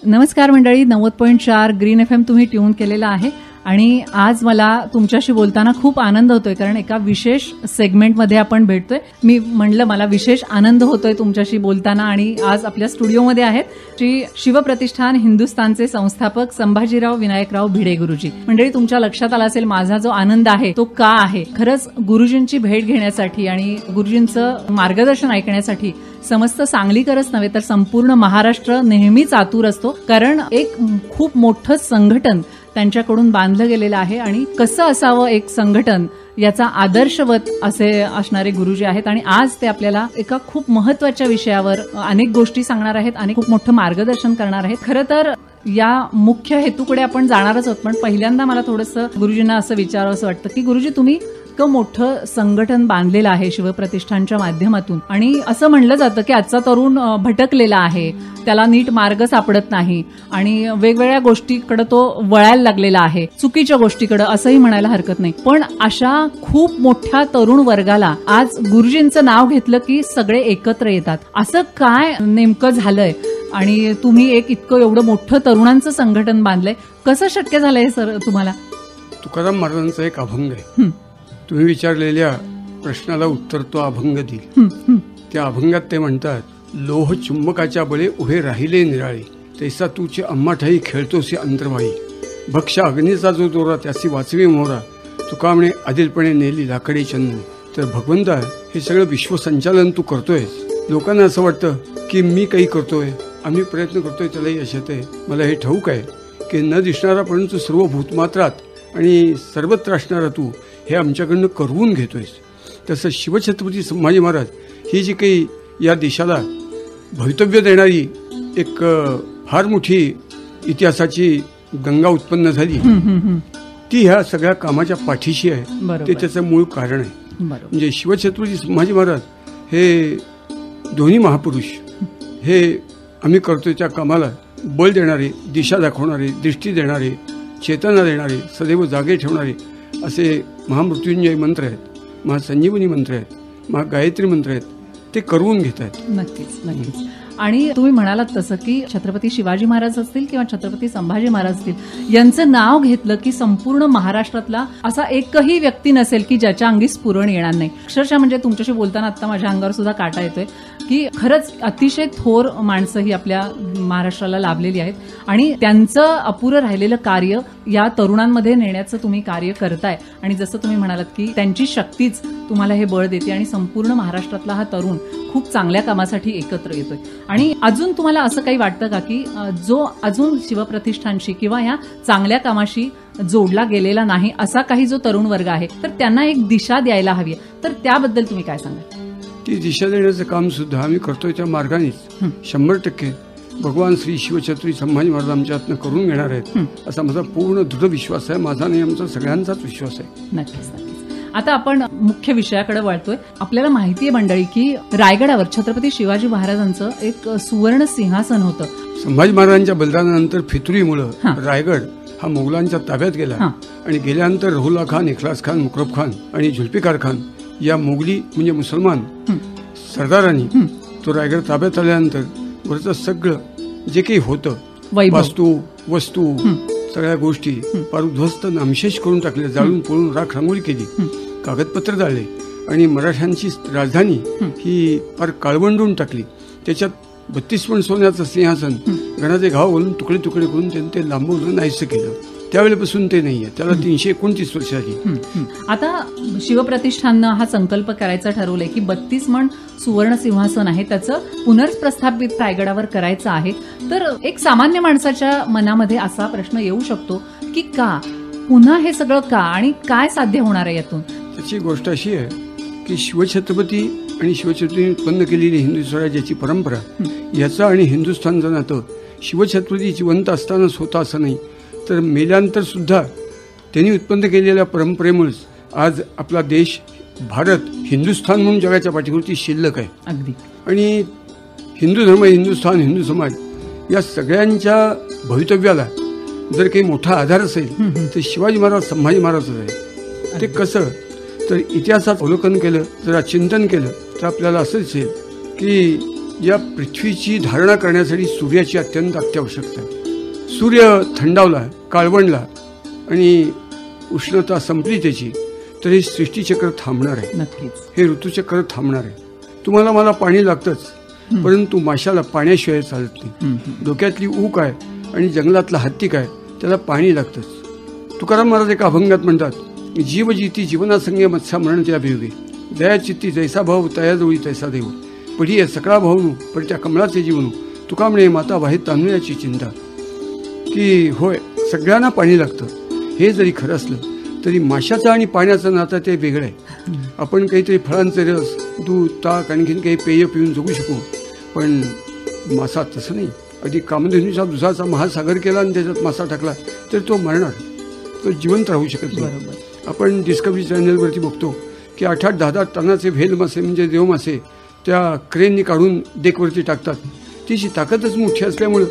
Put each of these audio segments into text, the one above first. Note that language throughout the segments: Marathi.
नमस्कार मंडळी, 90.4 ग्रीन FM तुम्ही ट्यून केलेला आहे आणि आज मला तुमच्याशी बोलताना खूप आनंद होतोय, कारण एका विशेष सेगमेंटमध्ये आपण भेटतोय. मी म्हणलं मला विशेष आनंद होतोय तुमच्याशी बोलताना आणि आज आपल्या स्टुडिओमध्ये आहेत श्री शिवप्रतिष्ठान हिंदुस्थानचे संस्थापक संभाजीराव विनायकराव भिडे गुरुजी. मंडळी, तुमच्या लक्षात आला असेल माझा जो आनंद आहे तो का आहे. खरंच गुरुजींची भेट घेण्यासाठी आणि गुरुजींचं मार्गदर्शन ऐकण्यासाठी समस्त सांगलीकरच नव्हे तर संपूर्ण महाराष्ट्र नेहमीच आतुर असतो, कारण एक खूप मोठं संघटन त्यांच्याकडून बांधलं गेलेलं आहे आणि कसं असावं एक संघटन याचा आदर्शवत असे असणारे गुरुजी आहेत. आणि आज ते आपल्याला एका खूप महत्वाच्या विषयावर अनेक गोष्टी सांगणार आहेत आणि खूप मोठं मार्गदर्शन करणार आहेत. खरं तर या मुख्य हेतूकडे आपण जाणारच आहोत, पण पहिल्यांदा मला थोडंसं गुरुजींना असं विचारावं असं वाटतं की गुरुजी, तुम्ही इतकं मोठं संघटन बांधलेलं आहे शिवप्रतिष्ठानच्या माध्यमातून आणि असं म्हणलं जातं की आजचा तरुण भटकलेला आहे, त्याला नीट मार्ग सापडत नाही आणि वेगवेगळ्या गोष्टीकडे तो वळायला लागलेला आहे, चुकीच्या गोष्टीकडे असंही म्हणायला हरकत नाही. पण अशा खूप मोठ्या तरुण वर्गाला आज गुरुजींचं नाव घेतलं की सगळे एकत्र येतात. असं काय नेमकं झालंय आणि तुम्ही एक इतकं एवढं मोठं तरुणांचं संघटन बांधलंय, कसं शक्य झालंय सर तुम्हाला? तुकाराम महाराजांचा एक अभंग आहे. तुम्ही विचारलेल्या प्रश्नाला उत्तर तो अभंग देईल. त्या अभंगात ते म्हणतात, लोह चुंबकाच्या बळे उभे राहिले निराळे, तैसा तुचे अम्माठाई खेळतोसी अंतर्वाई, भक्ष अग्नीचा जो दोरा त्यासी वाचवी मोहरा, तुका म्हणे आदिलपणे नेली लाकडी चंदन. तर भगवंता, हे सगळं विश्वसंचालन तू करतोय. लोकांना असं वाटतं की मी काही करतोय, आम्ही प्रयत्न करतोय, त्यालाही यश येतंय. मला हे ठाऊक आहे की न दिसणारा परंतु सर्व भूतमात्रात आणि सर्वत्र असणारा तू हे आमच्याकडनं करवून घेतोयस. तसं शिवछत्रपती संभाजी महाराज ही जी काही या देशाला भवितव्य देणारी एक फार मोठी इतिहासाची गंगा उत्पन्न झाली, ती ह्या सगळ्या कामाच्या पाठीशी आहे. ते त्याचं मूळ कारण आहे. म्हणजे शिवछत्रपती संभाजी महाराज हे दोन्ही महापुरुष, हे आम्ही करतोय त्या कामाला बळ देणारे, दिशा दाखवणारे, दृष्टी देणारे, चेतना देणारे, सदैव जागे ठेवणारे असे महामृत्युंजय मंत्र आहेत, महासंजीवनी मंत्र आहेत, महागायत्री मंत्र आहेत, ते करवून घेत आहेत. नक्कीच नक्कीच. आणि तुम्ही म्हणालात तसं की छत्रपती शिवाजी महाराज असतील किंवा छत्रपती संभाजी महाराज असतील, यांचं नाव घेतलं की संपूर्ण महाराष्ट्रातला असा एकही व्यक्ती नसेल की ज्याच्या अंगी स्फुरण येणार नाही. अक्षरशः म्हणजे तुमच्याशी बोलताना आता माझ्या अंगावर सुद्धा काटा येतोय की खरंच अतिशय थोर माणसं ही आपल्या महाराष्ट्राला लाभलेली आहेत आणि त्यांचं अपुरं राहिलेलं कार्य या तरुणांमध्ये नेण्याचं तुम्ही कार्य करताय. आणि जसं तुम्ही म्हणालात की त्यांची शक्तीच तुम्हाला हे बळ देते आणि संपूर्ण महाराष्ट्रातला हा तरुण खूप चांगल्या कामासाठी एकत्र येतोय. आणि अजून तुम्हाला असं काही वाटतं का की जो अजून शिवप्रतिष्ठानशी किंवा या चांगल्या कामाशी जोडला गेलेला नाही असा काही जो तरुण वर्ग आहे, तर त्यांना एक दिशा द्यायला हवी, तर त्याबद्दल तुम्ही काय सांगाल? ती दिशा देण्याचं काम सुद्धा आम्ही करतोय त्या मार्गानेच. 100% भगवान श्री शिवछत्रपती संभाजी महाराज आमच्या हातनं करून घेणार आहेत असा माझा पूर्ण दृढ विश्वास आहे. माझा नाही, आमचा सगळ्यांचाच विश्वास आहे. नक्कीच नक्कीच. आता आपण मुख्य विषयाकडे वळतोय. आपल्याला माहिती आहे मंडळी की रायगडावर छत्रपती शिवाजी महाराजांचं एक सुवर्ण सिंहासन होतं. संभाजी महाराजांच्या बलिदानानंतर फितुरीमुळे रायगड हा मोगलांच्या ताब्यात गेला आणि गेल्यानंतर रहुल्ला खान, इखलास खान, मुकरब खान आणि जुल्फिकार खान या मोगली म्हणजे मुसलमान सरदारांनी तो रायगड ताब्यात आल्यानंतर वरचं सगळं जे काही होतं, वास्तू वस्तू सगळ्या गोष्टी फार उद्ध्वस्त नामशेष करून टाकले, जाळून पोळून राख रांगोळी केली, कागदपत्र जाळले आणि मराठ्यांची राजधानी ही फार काळवंडून टाकली. त्याच्यात 32 पण सोन्याचं सिंहासन गणाचे घाव घालून तुकडे तुकडे करून त्यांनी ते लांबवलं, नाहीसं केलं. त्यावेळेपासून ते नाहीये, त्याला 329 वर्ष झाली. आता शिवप्रतिष्ठाननं हा संकल्प करायचा ठरवलंय की 32 मण सुवर्ण सिंहासन आहे, त्याचं पुनर्प्रस्थापित रायगडावर करायचं आहे. तर एक सामान्य माणसाच्या मनामध्ये असा प्रश्न येऊ शकतो की का पुन्हा हे सगळं का आणि काय साध्य होणार आहे यातून? त्याची गोष्ट अशी आहे की शिवछत्रपती आणि शिवछत्रपतींनी उत्पन्न केलेली हिंदू स्वराज्याची परंपरा याचं आणि हिंदुस्थानचं नातं शिवछत्रपती जिवंत असतानाच होतं असं नाही, तर मेल्यानंतर सुद्धा त्यांनी उत्पन्न केलेल्या परंपरेमुळेच आज आपला देश भारत हिंदुस्थान म्हणून जगाच्या पाठीवरती शिल्लक आहे. अगदी. आणि हिंदू धर्म, हिंदुस्थान, हिंदू समाज या सगळ्यांच्या भवितव्याला जर काही मोठा आधार असेल तर शिवाजी महाराज, संभाजी महाराजच आहे. ते कसं, तर इतिहासात अवलोकन केलं, जरा चिंतन केलं तर आपल्याला असंच येईल की या पृथ्वीची धारणा करण्यासाठी सूर्याची अत्यंत अत्यावश्यकता आहे. सूर्य थंडावला, काळवंडला आणि उष्णता संपली त्याची, तर हे सृष्टीचक्र थांबणार आहे. नक्कीच. हे ऋतुचक्र थांबणार आहे. तुम्हाला मला पाणी लागतंच, परंतु माशाला पाण्याशिवाय चालत नाही. डोक्यातली ऊक आहे आणि जंगलातला हत्ती काय, त्याला पाणी लागतंच. तुकाराम महाराज एका अभंगात म्हणतात, जीव जीती जीवनासंगे मत्स्या मरण त्या भिवगे, दया चित्ती जैसा भाव तयाजोळी तैसा देव, पढी आहे सकळा भावनू पण त्या कमळाचे जीवनू, तुका म्हणे माता वाहे तांदूळाची चिंता. की होय, सगळ्यांना पाणी लागतं. हे जरी खरं असलं तरी माशाचं आणि पाण्याचं नातं ते वेगळं आहे. आपण काहीतरी फळांचे रस, दूध, ताक, आणखीन काही पेय पिऊन जगू शकू, पण मासा तसं नाही. अगदी कामधेनूचा दुधाचा महासागर केला आणि त्याच्यात मासा टाकला तर तो मरणार, तो जिवंत राहू शकत नाही. आपण डिस्कवरी चॅनलवरती बघतो की 8-8, 10-10 टनाचे व्हेल मासे म्हणजे देव मासे त्या क्रेननी काढून डेकवरती टाकतात. तिची ताकदच मोठी असल्यामुळं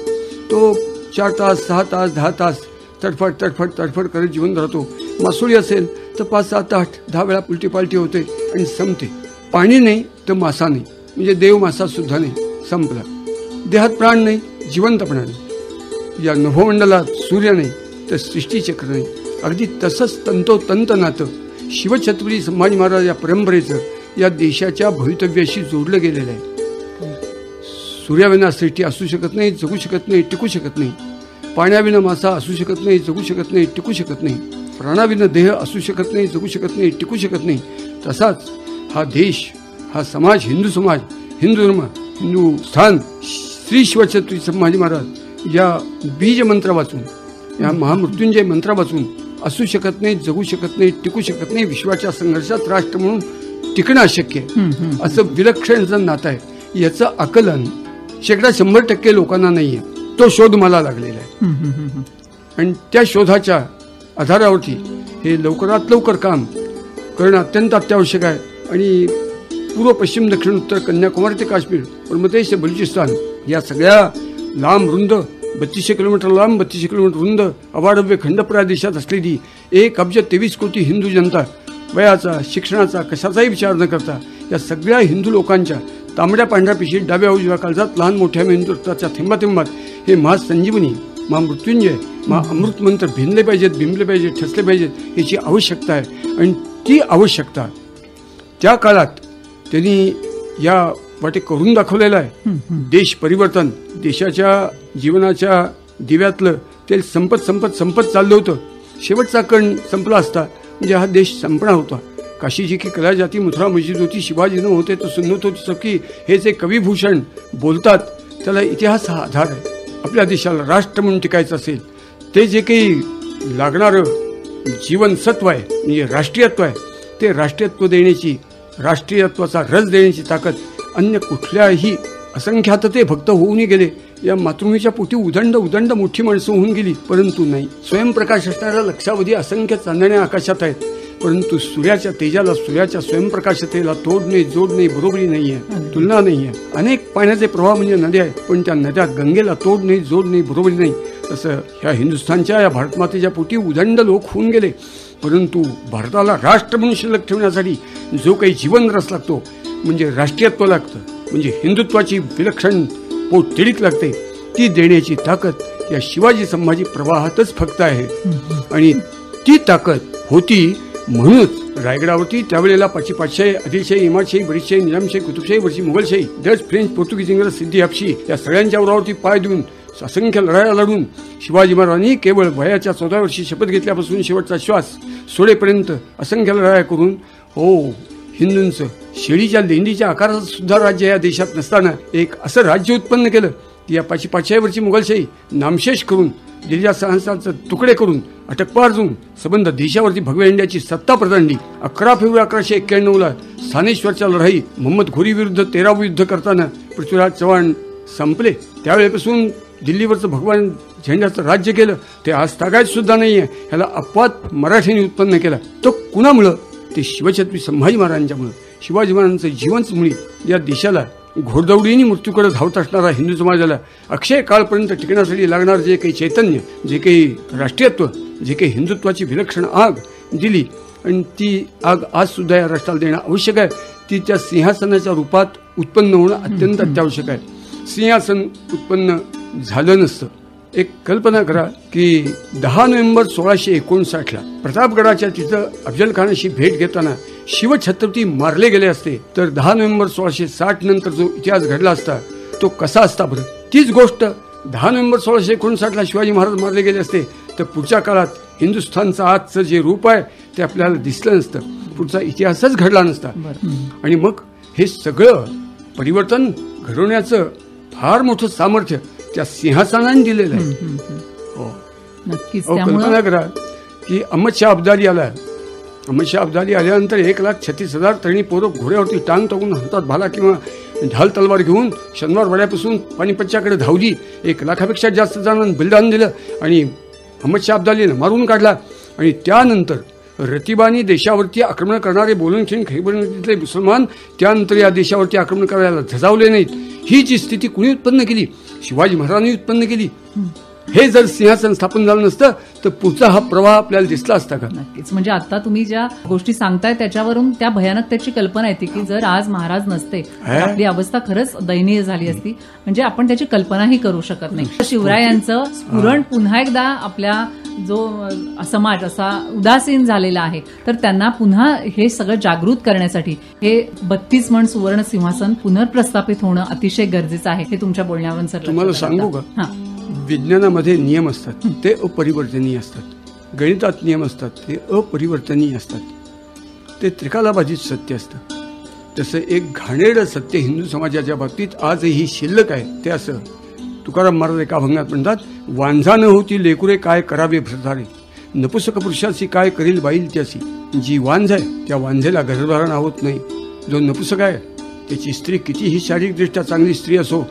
तो 4 तास, 6 तास, 10 तास तडफड तडफड तडफड करत जिवंत राहतो. मासोळी असेल तर 5, 7, 8, 10 वेळा उलटी पालटी होते आणि संपते. पाणी नाही तर मासा नाही, म्हणजे देव मासा सुद्धा नाही, संपला. देहात प्राण नाही, जिवंतपणा नाही. या नभोमंडलात सूर्य नाही तर सृष्टीचक्र नाही. अगदी तसंच तंतोतंत नातं शिवछत्रपती संभाजी महाराज या परंपरेचं या देशाच्या भवितव्याशी जोडलं गेलेलं आहे. सूर्याविना सृष्टी असू शकत नाही, जगू शकत नाही, टिकू शकत नाही. पाण्याविना मासा असू शकत नाही, जगू शकत नाही, टिकू शकत नाही. प्राणाविना देह असू शकत नाही, जगू शकत नाही, टिकू शकत नाही. तसाच हा देश, हा समाज, हिंदू समाज, हिंदू धर्म, हिंदुस्थान, श्री शिवछत्रपती संभाजी महाराज या बीज मंत्र वाचून, या महामृत्युंजय मंत्र वाचून असू शकत नाही, जगू शकत नाही, टिकू शकत नाही. विश्वाच्या संघर्षात राष्ट्र म्हणून टिकणं अशक्य आहे. असं विलक्षण नातं आहे. याचं आकलन 100% लोकांना नाहीये. तो शोध मला लागलेला आहे आणि त्या शोधाच्या आधारावरती हे लवकरात लवकर काम करणं अत्यंत अत्यावश्यक आहे. आणि पूर्व, पश्चिम, दक्षिण, उत्तर, कन्याकुमारी ते काश्मीर, मध्यप्रदेश ते बलुचिस्तान या सगळ्या लांब रुंद 3200 किलोमीटर लांब, 3200 किलोमीटर रुंद अवाढव्य खंडप्राय देशात असलेली 1,23,00,00,000 हिंदू जनता, वयाचा, शिक्षणाचा, कशाचाही विचार न करता या सगळ्या हिंदू लोकांच्या तांबड्या पांढऱ्या पिशीत, डाव्या उजव्या काळजात, लहान मोठ्या हिंदुत्वाच्या थेंबाथेंबात हे महासंजीवनी, महामृत्युंजय, अमृत मंत्र भिनले पाहिजेत, बिंबले पाहिजेत, ठसले पाहिजेत. याची आवश्यकता आहे. आणि ती आवश्यकता त्या काळात त्यांनी या वाटे करून दाखवलेलं आहे. देश परिवर्तन, देशाच्या जीवनाच्या दिव्यातलं तेल संपत संपत संपत चाललं होतं. शेवटचा कण संपला असता म्हणजे हा देश संपणार होता. काशीजी की कला जाती, मथुरा मस्जिद होती, शिवाजी न होते तो सुन्नत होती सबकी, हे जे कविभूषण बोलतात त्याला इतिहास हा आधार आहे. आपल्या देशाला राष्ट्र म्हणून टिकायचं असेल ते जे काही लागणारं जीवनसत्व आहे म्हणजे राष्ट्रीयत्व आहे, ते राष्ट्रीयत्व देण्याची, राष्ट्रीयत्वाचा रस देण्याची ताकद अन्य कुठल्याही असंख्यात ते भक्त होऊनही गेले. या मातृभूमीच्या पोटी उदंड उदंड मोठी माणसं होऊन गेली, परंतु नाही. स्वयंप्रकाश असणाऱ्या लक्षावधी असंख्य चांदण्या आकाशात आहेत, परंतु सूर्याच्या तेजाला, सूर्याच्या स्वयंप्रकाशतेला तोड नाही, जोड नाही, बरोबरी नाहीये, तुलना नाहीये. अनेक पाण्याचे प्रवाह म्हणजे नद्या आहेत, पण त्या नद्यात गंगेला तोड नाही, जोड नाही, बरोबरी नाही. तसं ह्या हिंदुस्थानच्या, या भारतमातेच्या पोटी उदंड लोक होऊन गेले, परंतु भारताला राष्ट्र म्हणून शिल्लक ठेवण्यासाठी जो काही जीवन रस लागतो म्हणजे राष्ट्रीयत्व लागतं, म्हणजे हिंदुत्वाची विलक्षण पोटतिडीक लागते, ती देण्याची ताकद या शिवाजी संभाजी प्रवाहातच फक्त आहे. आणि ती ताकद होती म्हणूनच रायगडावरती त्यावेळेला पाचशेशाही, आदिलशाही, इमादशाही, बरीचशाही, निजामशाही, कुतुबशाही, वरची मुघलशाही, डच, फ्रेंच, पोर्तुगीज, इंग्रज, सिद्धी, हबशी या सगळ्यांच्या उरावरती पाय देऊन असंख्य लढाया लढून शिवाजी महाराजांनी केवळ वयाच्या 14व्या वर्षी शपथ घेतल्यापासून शेवटचा श्वास सोडेपर्यंत असंख्य लढाया करून हिंदूंचं शेळीच्या लेंडीच्या आकाराचं सुद्धा राज्य या देशात नसताना एक असं राज्य उत्पन्न केलं की या 500 वर्षी मुघलशाही नामशेष करून, दिल्लीच्या संस्थांचे तुकडे करून, अटकपार जाऊन संबंध देशावरती भगव्या इंडियाची सत्ता प्रदानली. 11 फेब्रुवारी 1191 स्थानेश्वरच्या लढाई, मोहम्मद घोरी विरुद्ध 13वे युद्ध करताना पृथ्वीराज चव्हाण संपले. त्यावेळेपासून दिल्लीवरचं भगवान झेंड्याचं राज्य केलं ते आज तागायत सुद्धा नाहीये. ह्याला अपवाद मराठ्यांनी उत्पन्न केला. तो कुणामुळं? ते शिवछत्रपती संभाजी महाराजांच्यामुळं. शिवाजी महाराजांचं जीवनच मुळी या देशाला घोडदौडीने मृत्यूकडे धावत असणारा हिंदू समाजाला अक्षय काळपर्यंत टिकण्यासाठी लागणार जे काही चैतन्य, जे काही राष्ट्रीयत्व, जे काही हिंदुत्वाची विलक्षण आग दिली आणि ती आग आज सुद्धा या राष्ट्राला देणं आवश्यक आहे. ती त्या सिंहासनाच्या रूपात उत्पन्न होणं अत्यंत अत्यावश्यक आहे. सिंहासन उत्पन्न झालं नसतं. एक कल्पना करा की 10 नोव्हेंबर 1659 प्रतापगडाच्या तिथं अफजल खानाशी भेट घेताना शिवछत्रपती मारले गेले असते तर 10 नोव्हेंबर 1660 नंतर जो इतिहास घडला असता तो कसा असता बरं. तीच गोष्ट 10 नोव्हेंबर 1659 शिवाजी महाराज मारले गेले असते तर पुढच्या काळात हिंदुस्थानचं आजचं जे रूप आहे ते आपल्याला दिसलं नसतं. पुढचा इतिहासच घडला नसता. आणि मग हे सगळं परिवर्तन घडवण्याचं फार मोठं सामर्थ्य त्या सिंहासनाने दिलेलं आहे. हो, नक्कीच. कल्पना करा की अहमद शाह अब्दाली आला. अहमद शाह अब्दाली आल्यानंतर 1,36,000 तरुणी पोरं घोड्यावरती टांग टाकून हातात भाला किंवा ढाल तलवार घेऊन शनिवार वाड्यापासून पानिपतच्याकडे धावली. 1 लाखापेक्षा जास्त जणांना बलिदान दिलं आणि अहमद शाह अब्दालीनं मारून काढला. आणि त्यानंतर रतिबानी देशावरती आक्रमण करणारे बोलणखिंड खैबरमधले मुसलमान त्यानंतर या देशावरती आक्रमण करायला झजावले नाहीत. ही जी स्थिती कुणी उत्पन्न केली? शिवाजी महाराजांनी उत्पन्न केली. हे जर सिंहासन स्थापन झालं नसतं तर पुढचा हा प्रवाह आपल्याला दिसला असता का? नक्कीच. म्हणजे आता तुम्ही ज्या गोष्टी सांगताय त्याच्यावरून त्या भयानकतेची कल्पना येते की जर आज महाराज नसते तर आपली अवस्था खरंच दयनीय झाली असती. म्हणजे आपण त्याची कल्पनाही करू शकत नाही. शिवरायांचं स्फुरण पुन्हा एकदा आपल्या जो समाज असा उदासीन झालेला आहे तर त्यांना पुन्हा हे सगळं जागृत करण्यासाठी हे 32 मण सुवर्ण सिंहासन पुनर्प्रस्थापित होणं अतिशय गरजेचं आहे. हे तुमच्या बोलण्यावरून सर तुम्हाला सांगू का? विज्ञानामध्ये नियम असतात ते अपरिवर्तनीय असतात. गणितात नियम असतात ते अपरिवर्तनीय असतात. ते त्रिकालाबाधित सत्य असतं. तसं एक घाणेरडं सत्य हिंदू समाजाच्या बाबतीत आजही शिल्लक आहे. ते असं तुकाराम महाराज एका अभंगात म्हणतात, वांझा न होती लेकुरे काय करावे भ्रतारे, नपुसक पुरुषाची काय करील बाईल त्याची. जी वांझ आहे त्या वांझेला गर्भधारणा होत नाही. जो नपुसक आहे त्याची स्त्री कितीही शारीरिकदृष्ट्या चांगली स्त्री असो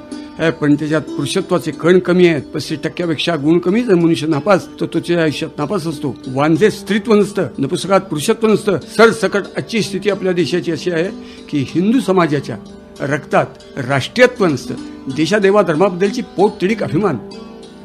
पण त्याच्यात पुरुषत्वाचे कण कमी आहेत, 35% गुण कमी. जर मनुष्य नापास तर त्याच्या आयुष्यात नापास असतो. वांझे स्त्रीत्व नसतं, नपुसकात पुरुषत्व नसतं. सरसकट आजची स्थिती आपल्या देशाची अशी आहे की हिंदू समाजाच्या रक्तात राष्ट्रीयत्व नसतं. देशादेवा धर्माबद्दलची पोटतिडीक अभिमान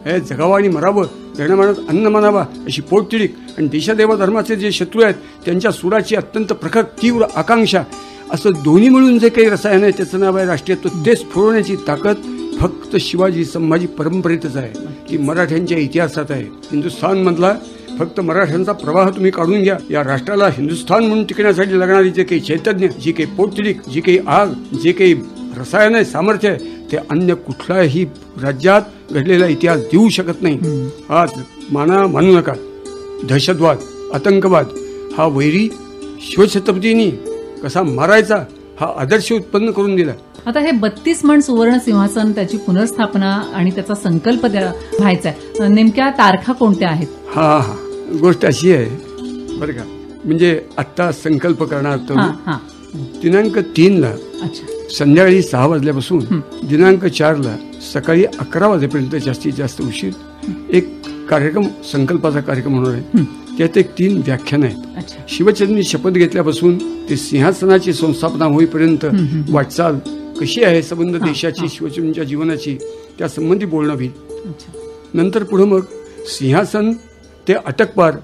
हे जगावं आणि मरावं, जगण्यामानात अन्न मानावा अशी पोटतिडीक आणि देशादेवा धर्माचे जे शत्रू आहेत त्यांच्या सुराची अत्यंत प्रखर तीव्र आकांक्षा असं दोन्ही मिळून जे काही रसायन आहे त्याचं नाव आहे राष्ट्रीयत्व. ते स्फोरण्याची ताकद फक्त शिवाजी संभाजी परंपरेतच आहे, की मराठ्यांच्या इतिहासात आहे. हिंदुस्थान मधला फक्त मराठ्यांचा प्रवाह तुम्ही काढून घ्या. या राष्ट्राला हिंदुस्थान म्हणून टिकण्यासाठी लागणारी जे काही चैतन्य, जी काही पोटतिडीक, जी काही आग, जे काही रसायन आहे, सामर्थ्य आहे ते अन्य कुठल्याही राज्यात घडलेला इतिहास देऊ शकत नाही. आज मानू नका दहशतवाद, आतंकवाद हा वैरी शिवछत्रपतींनी कसा मारायचा हा आदर्श उत्पन्न करून दिला. आता हे 32 मण सुवर्ण सिंहासन त्याची पुनर्स्थापना आणि त्याचा संकल्प व्हायचा आहे. नेमक्या तारखा कोणत्या आहेत? हा गोष्ट अशी आहे बरं का. म्हणजे आता संकल्प करणार तर दिनांक 3 संध्याकाळी 6 वाजल्यापासून दिनांक 4 सकाळी 11 वाजेपर्यंत जास्तीत जास्त उशीर एक कार्यक्रम, संकल्पाचा कार्यक्रम होणार आहे. त्यात 3 व्याख्यान आहेत. शिवचंद्रांनी शपथ घेतल्यापासून ते सिंहासनाची संस्थापना होईपर्यंत वाटचाल कशी आहे संबंध देशाची शिवचंद्रांच्या जीवनाची त्या संबंधी बोलणं होईल. नंतर पुढे मग सिंहासन ते अटकपार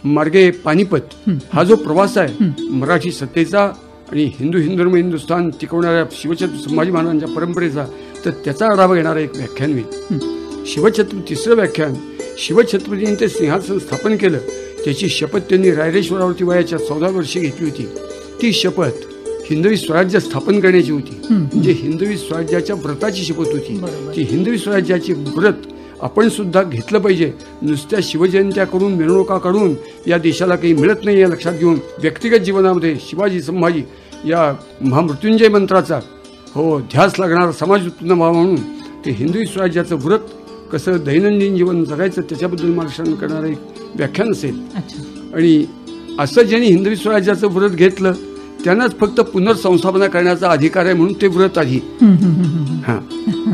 मार्गे पानिपत हा जो प्रवास आहे मराठी सत्तेचा आणि हिंदुस्थान टिकवणाऱ्या शिवछत्रपती संभाजी महाराजांच्या परंपरेचा, तर त्याचा आढावा घेणारं एक व्याख्यान होईल. शिवछत्रपती 3रं व्याख्यान, शिवछत्रपतींनी ते सिंहासन स्थापन केलं त्याची शपथ त्यांनी रायरेश्वरावरती वयाच्या 14 वर्षी घेतली होती. ती शपथ हिंदवी स्वराज्य स्थापन करण्याची होती. म्हणजे हिंदवी स्वराज्याच्या व्रताची शपथ होती. ती हिंदवी स्वराज्याची व्रत आपण सुद्धा घेतलं पाहिजे. नुसत्या शिवजयंत्या करून, मिरवणुका काढून या देशाला काही मिळत नाही. या लक्षात घेऊन व्यक्तिगत जीवनामध्ये शिवाजी संभाजी या महामृत्युंजय मंत्राचा ध्यास लागणारा समाज उत्पन्न व्हावा म्हणून ते हिंदवी स्वराज्याचं व्रत कसं दैनंदिन जीवन जगायचं त्याच्याबद्दल मार्गदर्शन करणारं एक व्याख्यान असेल. आणि असं ज्यांनी हिंदवी स्वराज्याचं व्रत घेतलं त्यांनाच फक्त पुनर्संस्थापना करण्याचा अधिकार आहे म्हणून ते व्रत आधी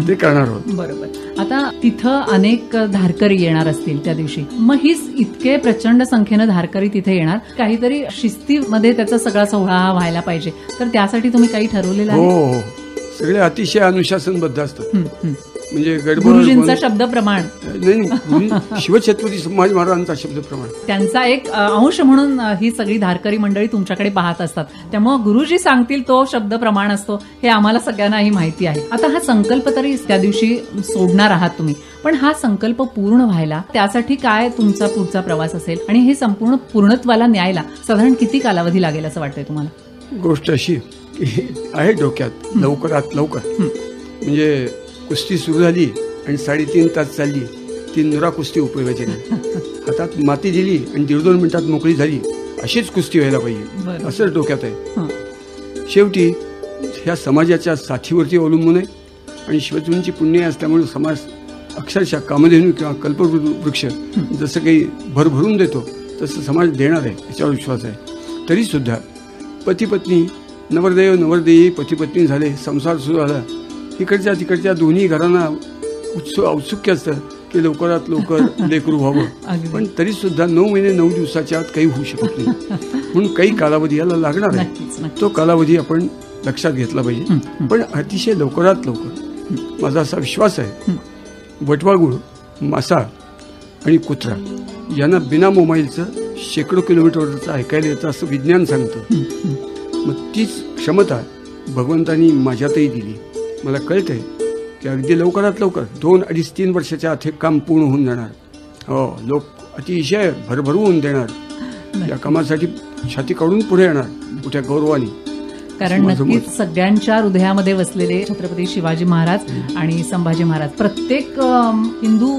ते करणार आहोत. बरोबर. आता तिथं अनेक धारकरी येणार असतील त्या दिवशी. मग हीच इतके प्रचंड संख्येनं धारकरी तिथे येणार, काहीतरी शिस्तीमध्ये त्याचा सगळा सोहळा व्हायला पाहिजे. तर त्यासाठी तुम्ही काही ठरवलेलं आहे? हो, सगळे अतिशय अनुशासनबद्ध असतात. म्हणजे गडबड गुरुजींचा शब्द प्रमाण नाही, शिवछत्रपती संभाजी महाराजांचा शब्द प्रमाण. त्यांचा एक अंश म्हणून ही सगळी धारकरी मंडळी तुमच्याकडे पाहत असतात. त्यामुळे गुरुजी सांगतील तो शब्द प्रमाण असतो हे आम्हाला सगळ्यांनाही माहिती आहे. आता हा संकल्प तरी त्या दिवशी सोडणार आहात तुम्ही, पण हा संकल्प पूर्ण व्हायला त्यासाठी काय तुमचा पुढचा प्रवास असेल आणि हे संपूर्ण पूर्णत्वाला न्यायला साधारण किती कालावधी लागेल असं वाटतंय तुम्हाला? गोष्ट अशी की आहे डोक्यात लवकरात लवकर. म्हणजे कुस्ती सुरू झाली आणि 3.5 तास चालली, ती नुरा कुस्ती उपयोगाची नाही. हातात माती दिली आणि 1.5-2 मिनिटात मोकळी झाली, अशीच कुस्ती व्हायला पाहिजे असंच डोक्यात आहे. शेवटी ह्या समाजाच्या साथीवरती अवलंबून आहे आणि शिवछत्रपतींची पुण्य असल्यामुळे समाज अक्षरशः कामधेनू किंवा कल्पवृक्ष जसं काही भरभरून देतो तसं समाज देणार आहे याच्यावर विश्वास आहे. तरी सुद्धा पती पत्नी नवरदेव नवरदेवी पती पत्नी झाले, संसार सुरू झाला, इकडच्या तिकडच्या दोन्ही घरांना औत्सुक्य असतं की लवकरात लवकर लेकरू व्हावं. पण तरी सुद्धा 9 महिने 9 दिवसाच्या आत काही होऊ शकत नाही. म्हणून काही कालावधी याला लागणार आहे. तो कालावधी आपण लक्षात घेतला पाहिजे. पण अतिशय लवकरात लवकर माझा असा विश्वास आहे, वटवाघूळ, मासा आणि कुत्रा यांना बिना मोबाईलचं शेकडो किलोमीटरचं ऐकायला येतं असं विज्ञान सांगतं. मग तीच क्षमता भगवंतानी माझ्यातही दिली. मला कळतंय की अगदी लवकरात लवकर 2, 2.5, 3 वर्षाच्या आत हे काम पूर्ण होऊन जाणार. हो, लोक अतिशय भरभरून देणार. या कामासाठी छाती काढून पुढे येणार मोठ्या गौरवाने. कारण नक्कीच सगळ्यांच्या हृदयामध्ये वसलेले छत्रपती शिवाजी महाराज आणि संभाजी महाराज, प्रत्येक हिंदू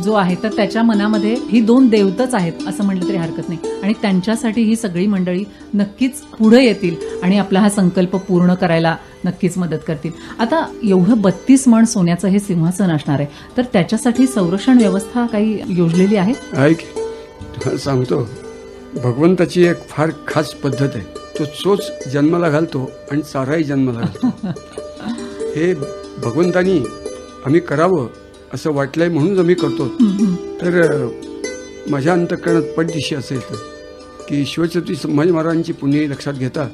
जो आहे तर त्याच्या मनामध्ये ही 2 देवतच आहेत असं म्हटलं तरी हरकत नाही. आणि त्यांच्यासाठी ही सगळी मंडळी नक्कीच पुढे येतील आणि आपला हा संकल्प पूर्ण करायला नक्कीच मदत करतील. आता एवढं 32 मण सोन्याचं हे सिंहासन असणार आहे, तर त्याच्यासाठी संरक्षण व्यवस्था काही योजलेली आहे? ऐक, सांगतो, भगवंताची एक फार खास पद्धत आहे. तो चोच जन्माला घालतो आणि चाराही जन्माला घालतो. हे भगवंतानी आम्ही करावं असं वाटलंय म्हणून आम्ही करतो. तर माझ्या अंतःकरणात पटदिशी असेल की शिवछत्रपती संभाजी महाराजांची पुण्य लक्षात घेता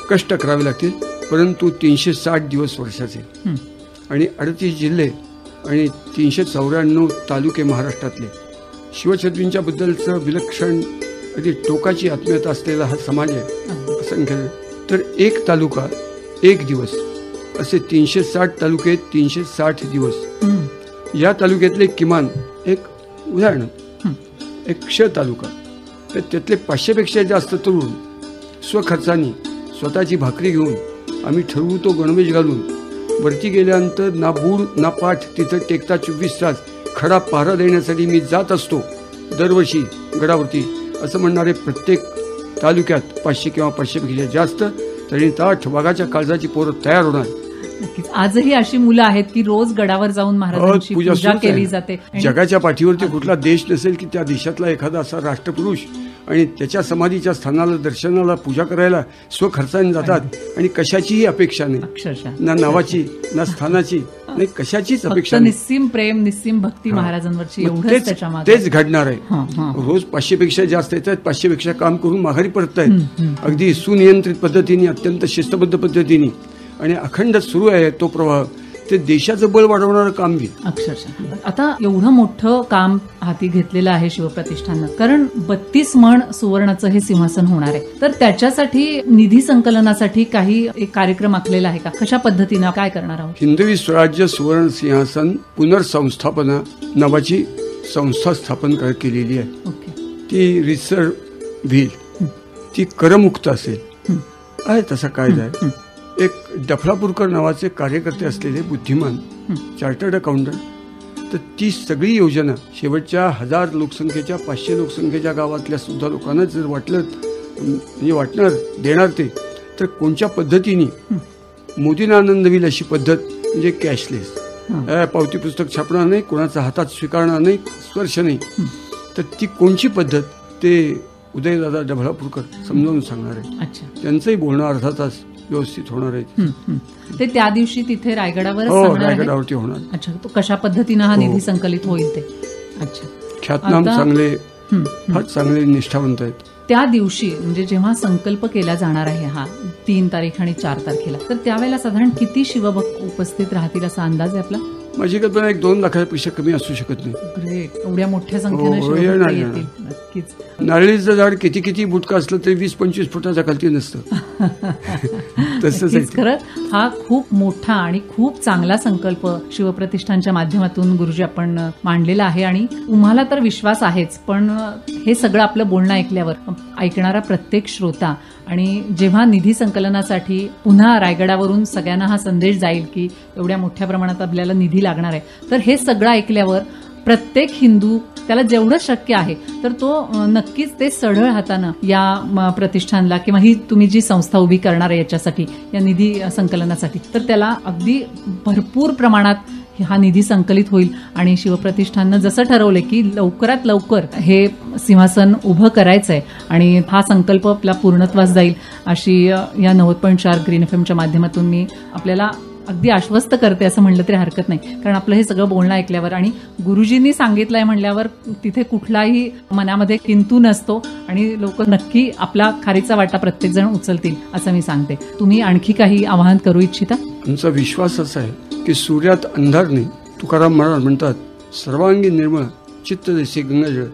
कष्ट करावे लागतील, परंतु 360 दिवस वर्षाचे आणि 38 जिल्हे आणि 394 तालुके महाराष्ट्रातले शिवछत्रपतींच्या बद्दलचं विलक्षण अगदी टोकाची आत्मीयता असलेला हा समाज आहे असंख्य. तर एक तालुका 1 दिवस असे 360 तालुके 360 दिवस. या तालुक्यातले किमान एक उदाहरण, एक क्ष तालुका, तर त्यातले 500पेक्षा जास्त तरुण स्वखर्चाने स्वतःची भाकरी घेऊन आम्ही ठरवू तो गणवेश घालून वरती गेल्यानंतर ना बूड ना पाठ तिथं टेकता 24 तास खडा पहारा देण्यासाठी मी जात असतो दरवर्षी गडावरती असं म्हणणारे प्रत्येक तालुक्यात 500 किंवा 500पेक्षा जास्त तरी ताठ वाघाच्या काळजाची पोरं तयार होणार. नक्कीच आजही अशी मुलं आहेत की रोज गडावर जाऊन महाराजांची पूजा केली जाते. जगाच्या पाठीवरती कुठला देश नसेल की त्या देशातला एखादा असा राष्ट्रपुरुष आणि त्याच्या समाधीच्या स्थानाला दर्शनाला पूजा करायला स्वखर्चाने जातात आणि कशाचीही अपेक्षा नाही, अक्षरशः ना नावाची ना स्थानाची नाही, कशाचीच अपेक्षा नाही. निस्सीम प्रेम निस्सीम भक्ती महाराजांवरची एवढंच त्याच्यामागे तेच घडणार आहे. रोज 500पेक्षा जास्त येत आहेत, 500पेक्षा काम करून माघारी परततायत अगदी सुनियंत्रित पद्धतीने, अत्यंत शिस्तबद्ध पद्धतीने आणि अखंड सुरू आहे तो प्रवाह. ते देशाचं बळ वाढवणारं काम बी अक्षरशः. आता एवढं मोठं काम हाती घेतलेलं आहे शिवप्रतिष्ठाननं, कारण 32 मण सुवर्णाचं हे सिंहासन होणार आहे. तर त्याच्यासाठी निधी संकलनासाठी काही एक कार्यक्रम आखलेला आहे का? कशा पद्धतीनं काय करणार आहोत? हिंदवी स्वराज्य सुवर्ण सिंहासन पुनर्संस्थापना नावाची संस्था स्थापन केलेली आहे. ती रिसर्व व्हील, ती करमुक्त असेल आहे तसा कायदा आहे. एक डफळापूरकर नावाचे कार्यकर्ते असलेले बुद्धिमान चार्टर्ड अकाउंटंट, तर ती सगळी योजना शेवटच्या 1000 लोकसंख्येच्या 500 लोकसंख्येच्या गावातल्या सुद्धा लोकांना जर वाटलं म्हणजे वाटणार देणार ते, तर कोणत्या पद्धतीने मोदींना आनंद होईल अशी पद्धत म्हणजे कॅशलेस, पावती पुस्तक छापणार नाही, कोणाचा हातात स्वीकारणार नाही, स्पर्श नाही. तर ती कोणची पद्धत ते उदयदादा डफळापूरकर समजावून सांगणार आहे. त्यांचंही बोलणं अर्धा तास व्यवस्थित होणार आहे. ते त्या दिवशी तिथे रायगडावर रायगडावरती होणार. अच्छा, तो कशा पद्धतीनं हा निधी संकलित होईल ते. अच्छा, ख्यातनाम चांगले, फार चांगले निष्ठावंत आहेत. त्या दिवशी म्हणजे जेव्हा संकल्प केला जाणार आहे हा 3 तारीख आणि 4 तारखेला, तर त्यावेळेला साधारण किती शिवभक्त उपस्थित राहतील असा अंदाज आहे आपला? माझी कल्पना 1-2 लाखापेक्षा कमी असू शकत नाही. ग्रेट. एवढ्या मोठ्या संख्येने हो, शिवभक्त येणार. येतील. नक्कीच. नारळीचं झाड किती बुटका असलं तरी 20-25 फुटाच्या खालती नसतं. तसंच आहे नक्कीच. खरंच हा खूप मोठा आणि खूप चांगला संकल्प शिवप्रतिष्ठानच्या माध्यमातून गुरुजी आपण मांडलेला आहे आणि तुम्हाला तर विश्वास आहेच, पण हे सगळं आपलं बोलणं ऐकल्यावर ऐकणारा प्रत्येक श्रोता आणि जेव्हा निधी संकलनासाठी पुन्हा रायगडावरून सगळ्यांना हा संदेश जाईल की एवढ्या मोठ्या प्रमाणात आपल्याला निधी लागणार आहे, तर हे सगळं ऐकल्यावर प्रत्येक हिंदू त्याला जेवढं शक्य आहे तर तो नक्कीच ते सढळ हातानं या प्रतिष्ठानला किंवा ही तुम्ही जी संस्था उभी करणार आहे याच्यासाठी, या निधी संकलनासाठी, तर त्याला अगदी भरपूर प्रमाणात हा निधी संकलित होईल आणि शिवप्रतिष्ठाननं जसं ठरवलंय की लवकरात लवकर हे सिंहासन उभं करायचंय आणि हा संकल्प आपला पूर्णत्वास जाईल अशी या 90.4 ग्रीन एफएमच्या माध्यमातून मी आपल्याला अगदी आश्वस्त करते असं म्हणलं तरी हरकत नाही. कारण आपलं हे सगळं बोलणं ऐकल्यावर आणि गुरुजींनी सांगितलंय म्हणल्यावर तिथे कुठलाही मनामध्ये किंतु नसतो आणि लोक नक्की आपला खारीचा वाटा प्रत्येक जण उचलतील असं मी सांगते. तुम्ही आणखी काही आवाहन करू इच्छिता? आमचा विश्वास असा आहे की सूर्यात अंधार नाही. तुकाराम महाराज म्हणतात, सर्वांगी निर्मळ चित्त जैसे गंगाजळ.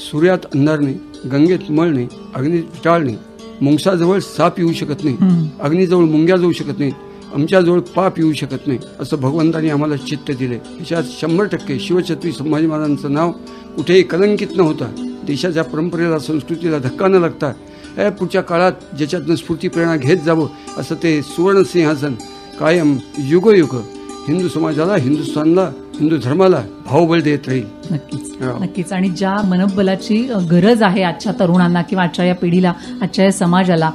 सूर्यात अंधार नाही, गंगेत मळ नाही, अग्नीत विटाळ नाही, मुंगसाजवळ साप येऊ शकत नाही, अग्नीजवळ मुंग्या जाऊ शकत नाही, आमच्याजवळ पाप येऊ शकत नाही असं भगवंतांनी आम्हाला चित्त दिले. याच्यात 100% शिवछत्री संभाजी महाराजांचं नाव कुठेही कलंकित न होता, देशाच्या परंपरेला संस्कृतीला धक्का न लागता या पुढच्या काळात ज्याच्यातनं स्फूर्ती प्रेरणा घेत जावं असं ते सुवर्ण सिंहासन कायम युगयुग हिंदू समाजाला, हिंदुस्थानला, हिंदू धर्माला भावबळ देत राहील. नक्कीच नक्कीच. आणि ज्या मनोबलाची गरज आहे आजच्या तरुणांना किंवा आजच्या या पिढीला, आजच्या या समाजाला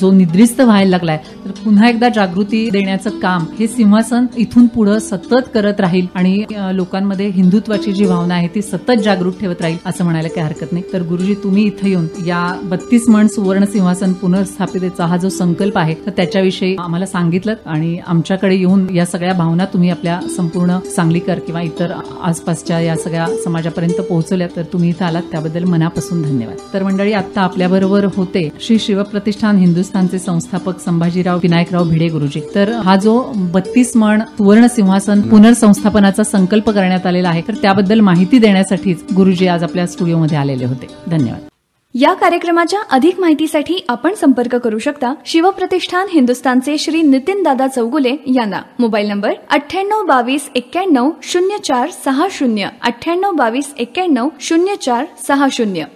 जो निद्रिस्त व्हायला लागलाय, तर पुन्हा एकदा जागृती देण्याचं काम हे सिंहासन इथून पुढे सतत करत राहील आणि लोकांमध्ये हिंदुत्वाची जी भावना आहे ती सतत जागृत ठेवत राहील असं म्हणायला काही हरकत नाही. तर गुरुजी, तुम्ही इथं येऊन या 32 मण सुवर्ण सिंहासन पुनर्स्थापितेचा हा जो संकल्प आहे तर त्याच्याविषयी आम्हाला सांगितलं आणि आमच्याकडे येऊन या सगळ्या भावना तुम्ही आपल्या संपूर्ण सांगलीकर किंवा इतर आसपासच्या या सगळ्या समाजापर्यंत पोहोचवल्या, तर तुम्ही इथं आलात त्याबद्दल मनापासून धन्यवाद. तर मंडळी, आता आपल्याबरोबर होते श्री शिवप्रतिष्ठान हिंदुस्थानचे संस्थापक संभाजीराव विनायकराव भिडे गुरुजी. तर हा जो 32 मण सुवर्ण सिंहासन पुनर्संस्थापनाचा संकल्प करण्यात आलेला आहे तर त्याबद्दल माहिती देण्यासाठीच गुरुजी आज आपल्या स्टुडिओमध्ये आलेले होते. धन्यवाद. या कार्यक्रमाच्या अधिक माहितीसाठी आपण संपर्क करू शकता शिवप्रतिष्ठान हिंदुस्थानचे श्री नितीन दादा चौगुले यांना. Mobile number 9822910460, 9822910460.